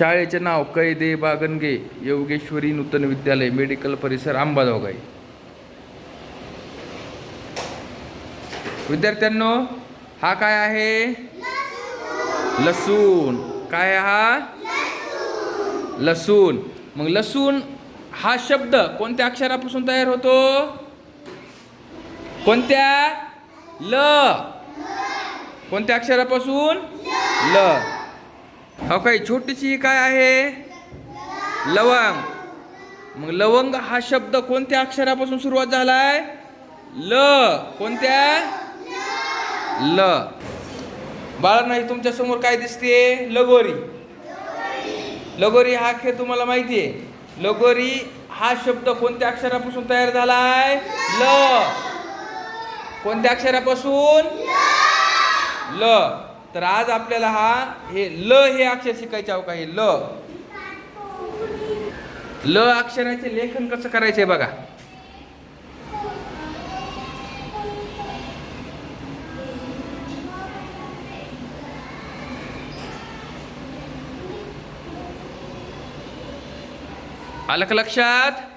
शाळेचे नाव कैदे बागणगे योगेश्वरी नूतन विद्यालय मेडिकल परिसर अंबाजोगाई. विद्यार्थ्यांनो, हा काय आहे? लसूण. काय हा? लसूण. मग लसूण हा शब्द कोणत्या अक्षरापासून तयार होतो? कोणत्या? ल. कोणत्या अक्षरापासून? ल. हा काय छोटीशी काय आहे? लवंग. मग लवंग हा शब्द कोणत्या अक्षरापासून सुरुवात झालाय? ल. कोणत्या? ल. बाळांनो, तुमच्या समोर काय दिसते? लगोरी. लगोरी हा खेळ तुम्हाला माहिती आहे. लगोरी हा शब्द कोणत्या अक्षरापासून तयार झालाय? ल. कोणत्या अक्षरापासून? ल. तर आज आपल्याला हे हे अक्षर शिकायचे आहे का? हे ल अक्षराचे लेखन कसं करायचंय बघा. आलं का लक्षात?